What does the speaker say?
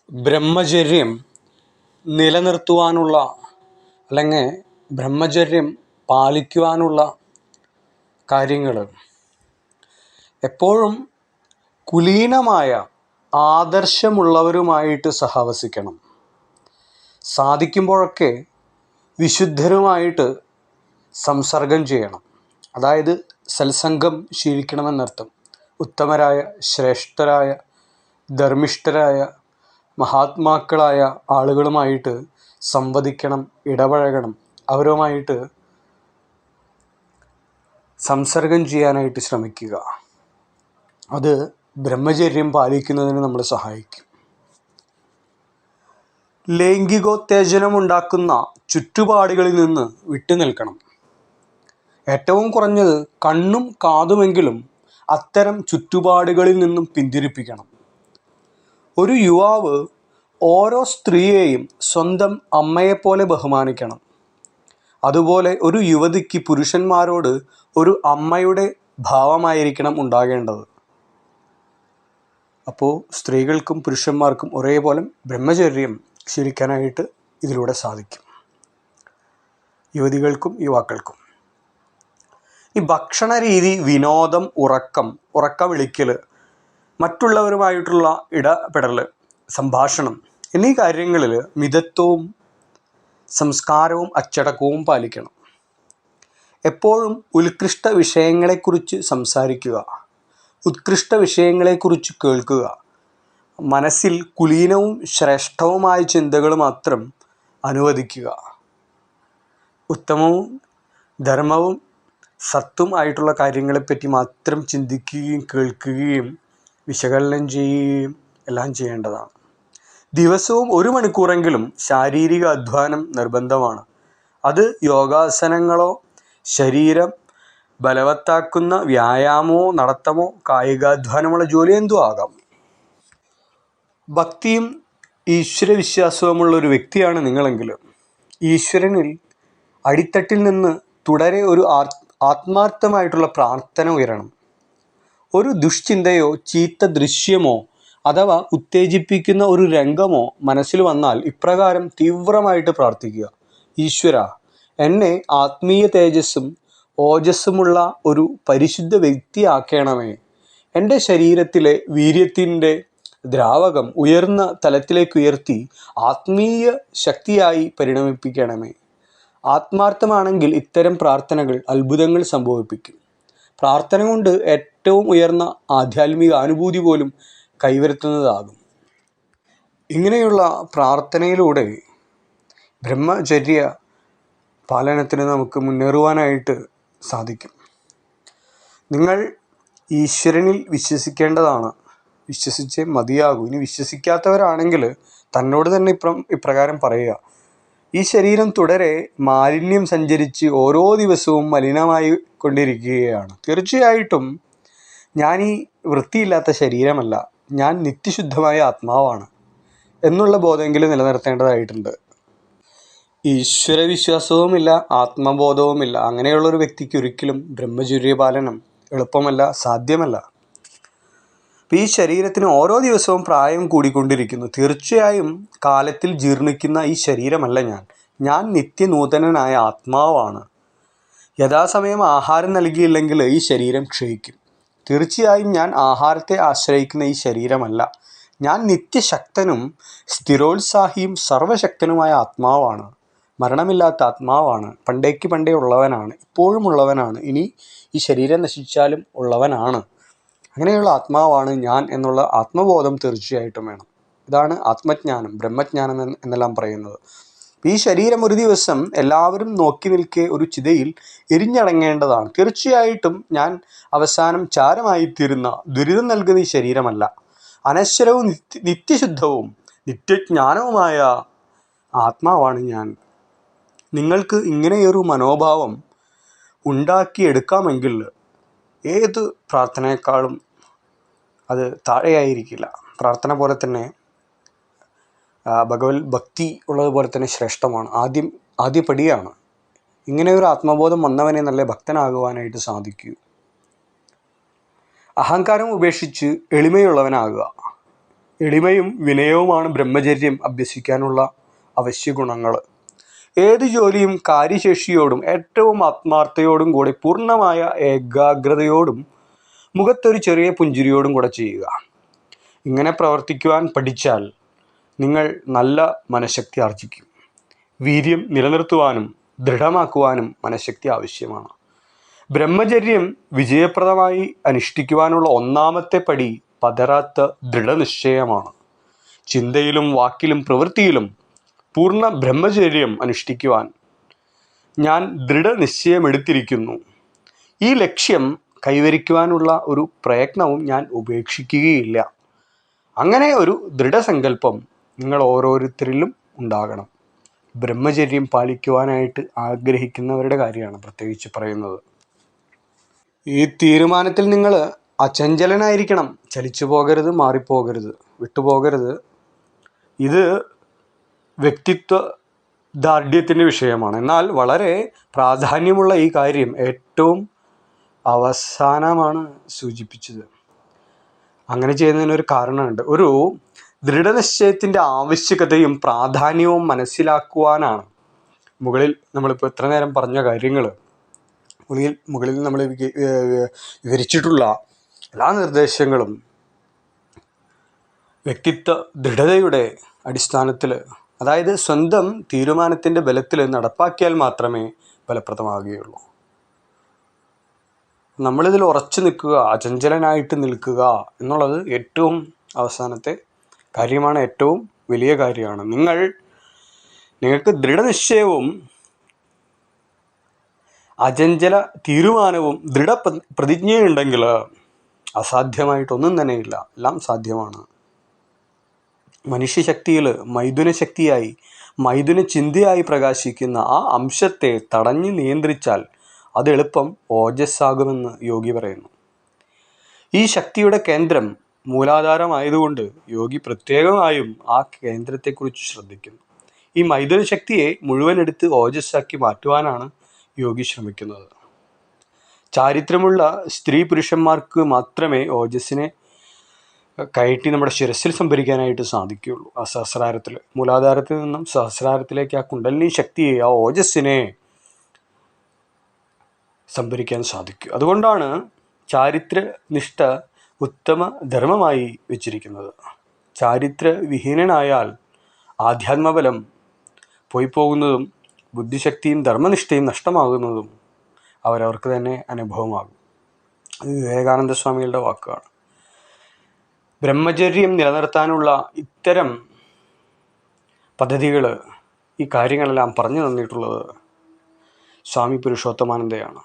ബ്രഹ്മചര്യം നിലനിർത്തുവാനുള്ള അല്ലെങ്കിൽ ബ്രഹ്മചര്യം പാലിക്കുവാനുള്ള കാര്യങ്ങൾ എപ്പോഴും കുലീനമായ ആദർശമുള്ളവരുമായിട്ട് സഹവസിക്കണം. സാധിക്കുമ്പോഴൊക്കെ വിശുദ്ധരുമായിട്ട് സംസർഗം ചെയ്യണം. അതായത് സത്സംഗം ശീലിക്കണമെന്നർത്ഥം. ഉത്തമരായ, ശ്രേഷ്ഠരായ, ധർമ്മിഷ്ഠരായ, മഹാത്മാക്കളായ ആളുകളുമായിട്ട് സംവദിക്കണം, ഇടപഴകണം. അവരുമായിട്ട് സംസർഗം ചെയ്യാനായിട്ട് ശ്രമിക്കുക. അത് ബ്രഹ്മചര്യം പാലിക്കുന്നതിന് നമ്മളെ സഹായിക്കും. ലൈംഗികോത്തേജനമുണ്ടാക്കുന്ന ചുറ്റുപാടുകളിൽ നിന്ന് വിട്ടുനിൽക്കണം. ഏറ്റവും കുറഞ്ഞത് കണ്ണും കാതുമെങ്കിലും അത്തരം ചുറ്റുപാടുകളിൽ നിന്നും പിന്തിരിപ്പിക്കണം. ഒരു യുവാവ് ഓരോ സ്ത്രീയെയും സ്വന്തം അമ്മയെപ്പോലെ ബഹുമാനിക്കണം. അതുപോലെ ഒരു യുവതിക്ക് പുരുഷന്മാരോട് ഒരു അമ്മയുടെ ഭാവമായിരിക്കണം ഉണ്ടാകേണ്ടത്. അപ്പോൾ സ്ത്രീകൾക്കും പുരുഷന്മാർക്കും ഒരേപോലെ ബ്രഹ്മചര്യം ശീലിക്കാനായിട്ട് ഇതിലൂടെ സാധിക്കും, യുവതികൾക്കും യുവാക്കൾക്കും. ഈ ഭക്ഷണ രീതി, വിനോദം, ഉറക്ക വിളിക്കൽ, മറ്റുള്ളവരുമായിട്ടുള്ള ഇടപെടൽ, സംഭാഷണം എന്നീ കാര്യങ്ങളിൽ മിതത്വവും സംസ്കാരവും അച്ചടക്കവും പാലിക്കണം. എപ്പോഴും ഉത്കൃഷ്ട വിഷയങ്ങളെക്കുറിച്ച് സംസാരിക്കുക, ഉത്കൃഷ്ട വിഷയങ്ങളെക്കുറിച്ച് കേൾക്കുക. മനസ്സിൽ കുലീനവും ശ്രേഷ്ഠവുമായ ചിന്തകൾ മാത്രം അനുവദിക്കുക. ഉത്തമവും ധർമ്മവും സത്തും ആയിട്ടുള്ള കാര്യങ്ങളെപ്പറ്റി മാത്രം ചിന്തിക്കുകയും കേൾക്കുകയും വിശകലനം ചെയ്യുകയും എല്ലാം ചെയ്യേണ്ടതാണ്. ദിവസവും 1 മണിക്കൂറെങ്കിലും ശാരീരിക അധ്വാനം നിർബന്ധമാണ്. അത് യോഗാസനങ്ങളോ ശരീരം ബലവത്താക്കുന്ന വ്യായാമമോ നടത്തമോ കായികാധ്വാനമുള്ള ജോലി എന്തോ ആകാം. ഭക്തിയും ഈശ്വരവിശ്വാസവുമുള്ള ഒരു വ്യക്തിയാണ് നിങ്ങളെങ്കിൽ ഈശ്വരനിൽ അടിത്തട്ടിൽ നിന്ന് തുടരെ ഒരു ആത്മാർത്ഥമായിട്ടുള്ള പ്രാർത്ഥന ഉയരണം. ഒരു ദുഷ്ചിന്തയോ ചീത്ത ദൃശ്യമോ അഥവാ ഉത്തേജിപ്പിക്കുന്ന ഒരു രംഗമോ മനസ്സിൽ വന്നാൽ ഇപ്രകാരം തീവ്രമായിട്ട് പ്രാർത്ഥിക്കുക: ഈശ്വര, എന്നെ ആത്മീയ തേജസ്സും ഓജസ്സുമുള്ള ഒരു പരിശുദ്ധ വ്യക്തിയാക്കണമേ. എൻ്റെ ശരീരത്തിലെ വീര്യത്തിൻ്റെ ദ്രാവകം ഉയർന്ന തലത്തിലേക്ക് ഉയർത്തി ആത്മീയ ശക്തിയായി പരിണമിപ്പിക്കണമേ. ആത്മാർത്ഥമാണെങ്കിൽ ഇത്തരം പ്രാർത്ഥനകൾ അത്ഭുതങ്ങൾ സംഭവിപ്പിക്കും. പ്രാർത്ഥന കൊണ്ട് ഏറ്റവും ഉയർന്ന ആധ്യാത്മിക അനുഭൂതി പോലും കൈവരുത്തുന്നതാകും. ഇങ്ങനെയുള്ള പ്രാർത്ഥനയിലൂടെ ബ്രഹ്മചര്യ പാലനത്തിന് നമുക്ക് മുന്നേറുവാനായിട്ട് സാധിക്കും. നിങ്ങൾ ഈശ്വരനിൽ വിശ്വസിക്കേണ്ടതാണ്. വിശ്വസിച്ചേ മതിയാകൂ. ഇനി വിശ്വസിക്കാത്തവരാണെങ്കിൽ തന്നോട് തന്നെ ഇപ്രകാരം പറയുക: ഈ ശരീരം തുടരെ മാലിന്യം സഞ്ചരിച്ച് ഓരോ ദിവസവും മലിനമായി കൊണ്ടിരിക്കുകയാണ്. തീർച്ചയായിട്ടും ഞാൻ ഈ വൃത്തിയില്ലാത്ത ശരീരമല്ല, ഞാൻ നിത്യശുദ്ധമായ ആത്മാവാണ് എന്നുള്ള ബോധമെങ്കിലും നിലനിർത്തേണ്ടതായിട്ടുണ്ട്. ഈശ്വരവിശ്വാസവുമില്ല, ആത്മബോധവുമില്ല. അങ്ങനെയുള്ളൊരു വ്യക്തിക്ക് ഒരിക്കലും ബ്രഹ്മചര്യപാലനം എളുപ്പമല്ല, സാധ്യമല്ല. അപ്പോൾ ഈ ശരീരത്തിന് ഓരോ ദിവസവും പ്രായം കൂടിക്കൊണ്ടിരിക്കുന്നു. തീർച്ചയായും കാലത്തിൽ ജീർണിക്കുന്ന ഈ ശരീരമല്ല ഞാൻ നിത്യനൂതനനായ ആത്മാവാണ്. യഥാസമയം ആഹാരം നൽകിയില്ലെങ്കിൽ ഈ ശരീരം ക്ഷയിക്കും. തീർച്ചയായും ഞാൻ ആഹാരത്തെ ആശ്രയിക്കുന്ന ഈ ശരീരമല്ല. ഞാൻ നിത്യശക്തനും സ്ഥിരോത്സാഹിയും സർവശക്തനുമായ ആത്മാവാണ്. മരണമില്ലാത്ത ആത്മാവാണ്. പണ്ടേക്ക് പണ്ടേ ഉള്ളവനാണ്, ഇപ്പോഴും ഉള്ളവനാണ്, ഇനി ഈ ശരീരം നശിച്ചാലും ഉള്ളവനാണ്. അങ്ങനെയുള്ള ആത്മാവാണ് ഞാൻ എന്നുള്ള ആത്മബോധം തീർച്ചയായിട്ടും വേണം. ഇതാണ് ആത്മജ്ഞാനം, ബ്രഹ്മജ്ഞാനം എന്നെല്ലാം പറയുന്നത്. ഈ ശരീരം ഒരു ദിവസം എല്ലാവരും നോക്കി നിൽക്കെ ഒരു ചിതയിൽ എരിഞ്ഞടങ്ങേണ്ടതാണ്. തീർച്ചയായിട്ടും ഞാൻ അവസാനം ചാരമായിത്തീരുന്ന ദുരിതം നൽകുന്ന ഈ ശരീരമല്ല. അനശ്വരവും നിത്യശുദ്ധവും നിത്യജ്ഞാനവുമായ ആത്മാവാണ് ഞാൻ. നിങ്ങൾക്ക് ഇങ്ങനെയൊരു മനോഭാവം ഉണ്ടാക്കിയെടുക്കാമെങ്കിൽ ഏത് പ്രാർത്ഥനയെക്കാളും അത് താഴെയായിരിക്കില്ല. പ്രാർത്ഥന പോലെ തന്നെ ഭഗവത് ഭക്തി ഉള്ളതുപോലെ തന്നെ ശ്രേഷ്ഠമാണ്. ആദ്യപടിയാണ്. ഇങ്ങനെ ഒരു ആത്മബോധം വന്നവനെ നല്ല ഭക്തനാകുവാനായിട്ട് സാധിക്കൂ. അഹങ്കാരം ഉപേക്ഷിച്ച് എളിമയുള്ളവനാകുക. എളിമയും വിനയവുമാണ് ബ്രഹ്മചര്യം അഭ്യസിക്കാനുള്ള അവശ്യ ഗുണങ്ങൾ. ഏത് ജോലിയും കാര്യശേഷിയോടും ഏറ്റവും ആത്മാർത്ഥതയോടും കൂടി പൂർണ്ണമായ ഏകാഗ്രതയോടും മുഖത്തൊരു ചെറിയ പുഞ്ചിരിയോടും കൂടെ ചെയ്യുക. ഇങ്ങനെ പ്രവർത്തിക്കുവാൻ പഠിച്ചാൽ നിങ്ങൾ നല്ല മനഃശക്തി ആർജിക്കും. വീര്യം നിലനിർത്തുവാനും ദൃഢമാക്കുവാനും മനഃശക്തി ആവശ്യമാണ്. ബ്രഹ്മചര്യം വിജയപ്രദമായി അനുഷ്ഠിക്കുവാനുള്ള ഒന്നാമത്തെ പടി പതറാത്ത ദൃഢനിശ്ചയമാണ്. ചിന്തയിലും വാക്കിലും പ്രവൃത്തിയിലും പൂർണ്ണ ബ്രഹ്മചര്യം അനുഷ്ഠിക്കുവാൻ ഞാൻ ദൃഢനിശ്ചയമെടുത്തിരിക്കുന്നു. ഈ ലക്ഷ്യം കൈവരിക്കുവാനുള്ള ഒരു പ്രയത്നവും ഞാൻ ഉപേക്ഷിക്കുകയില്ല. അങ്ങനെ ഒരു ദൃഢസങ്കല്പം നിങ്ങൾ ഓരോരുത്തരിലും ഉണ്ടാകണം. ബ്രഹ്മചര്യം പാലിക്കുവാനായിട്ട് ആഗ്രഹിക്കുന്നവരുടെ കാര്യമാണ് പ്രത്യേകിച്ച് പറയുന്നത്. ഈ തീരുമാനത്തിൽ നിങ്ങൾ അചഞ്ചലനായിരിക്കണം. ചലിച്ചു പോകരുത്, മാറിപ്പോകരുത്, വിട്ടുപോകരുത്. ഇത് വ്യക്തിത്വ ദാർഢ്യത്തിൻ്റെ വിഷയമാണ്. എന്നാൽ വളരെ പ്രാധാന്യമുള്ള ഈ കാര്യം ഏറ്റവും അവസാനമാണ് സൂചിപ്പിച്ചത്. അങ്ങനെ ചെയ്യുന്നതിനൊരു കാരണമുണ്ട്. ഒരു ദൃഢനിശ്ചയത്തിൻ്റെ ആവശ്യകതയും പ്രാധാന്യവും മനസ്സിലാക്കുവാനാണ് മുകളിൽ നമ്മളിപ്പോൾ ഇത്ര നേരം പറഞ്ഞ കാര്യങ്ങൾ, മുകളിൽ നമ്മൾ വിവരിച്ചിട്ടുള്ള എല്ലാ നിർദ്ദേശങ്ങളും വ്യക്തിത്വ ദൃഢതയുടെ അടിസ്ഥാനത്തിൽ, അതായത് സ്വന്തം തീരുമാനത്തിൻ്റെ ബലത്തിൽ നടപ്പാക്കിയാൽ മാത്രമേ ഫലപ്രദമാകുകയുള്ളൂ. നമ്മളിതിൽ ഉറച്ചു നിൽക്കുക, അചഞ്ചലനായിട്ട് നിൽക്കുക എന്നുള്ളത് ഏറ്റവും അവസാനത്തെ കാര്യമാണ്, ഏറ്റവും വലിയ കാര്യമാണ്. നിങ്ങൾക്ക് ദൃഢനിശ്ചയവും അചഞ്ചല തീരുമാനവും പ്രതിജ്ഞയുണ്ടെങ്കിൽ അസാധ്യമായിട്ടൊന്നും തന്നെയില്ല, എല്ലാം സാധ്യമാണ്. മനുഷ്യശക്തിയിൽ മൈഥുനശക്തിയായി, മൈഥുന ചിന്തയായി പ്രകാശിക്കുന്ന ആ അംശത്തെ തടഞ്ഞു നിയന്ത്രിച്ചാൽ അത് എളുപ്പം ഓജസ്സാകുമെന്ന് യോഗി പറയുന്നു. ഈ ശക്തിയുടെ കേന്ദ്രം മൂലാധാരമായതുകൊണ്ട് യോഗി പ്രത്യേകമായും ആ കേന്ദ്രത്തെക്കുറിച്ച് ശ്രദ്ധിക്കുന്നു. ഈ മൈഥുന ശക്തിയെ മുഴുവൻ എടുത്ത് ഓജസ്സാക്കി മാറ്റുവാനാണ് യോഗി ശ്രമിക്കുന്നത്. ചാരിത്രമുള്ള സ്ത്രീ പുരുഷന്മാർക്ക് മാത്രമേ ഓജസ്സിനെ കയറ്റി നമ്മുടെ ശിരസിൽ സംഭരിക്കാനായിട്ട് സാധിക്കുകയുള്ളൂ. ആ സഹസ്രാരത്തിൽ, മൂലാധാരത്തിൽ നിന്നും സഹസ്രാരത്തിലേക്ക് ആ കുണ്ടലിനി ശക്തിയെ, ആ ഓജസ്സിനെ സംഭരിക്കാൻ സാധിക്കും. അതുകൊണ്ടാണ് ചാരിത്രനിഷ്ഠ ഉത്തമ ധർമ്മമായി വെച്ചിരിക്കുന്നത്. ചാരിത്രവിഹീനനായാൽ ആധ്യാത്മബലം പോയിപ്പോകുന്നതും ബുദ്ധിശക്തിയും ധർമ്മനിഷ്ഠയും നഷ്ടമാകുന്നതും അവരവർക്ക് തന്നെ അനുഭവമാകും. അത് വിവേകാനന്ദ സ്വാമികളുടെ വാക്കുകളാണ്. ബ്രഹ്മചര്യം നിലനിർത്താനുള്ള ഇത്തരം പദ്ധതികൾ, ഈ കാര്യങ്ങളെല്ലാം പറഞ്ഞു തന്നിട്ടുള്ളത് സ്വാമി പുരുഷോത്തമാനന്ദയാണ്.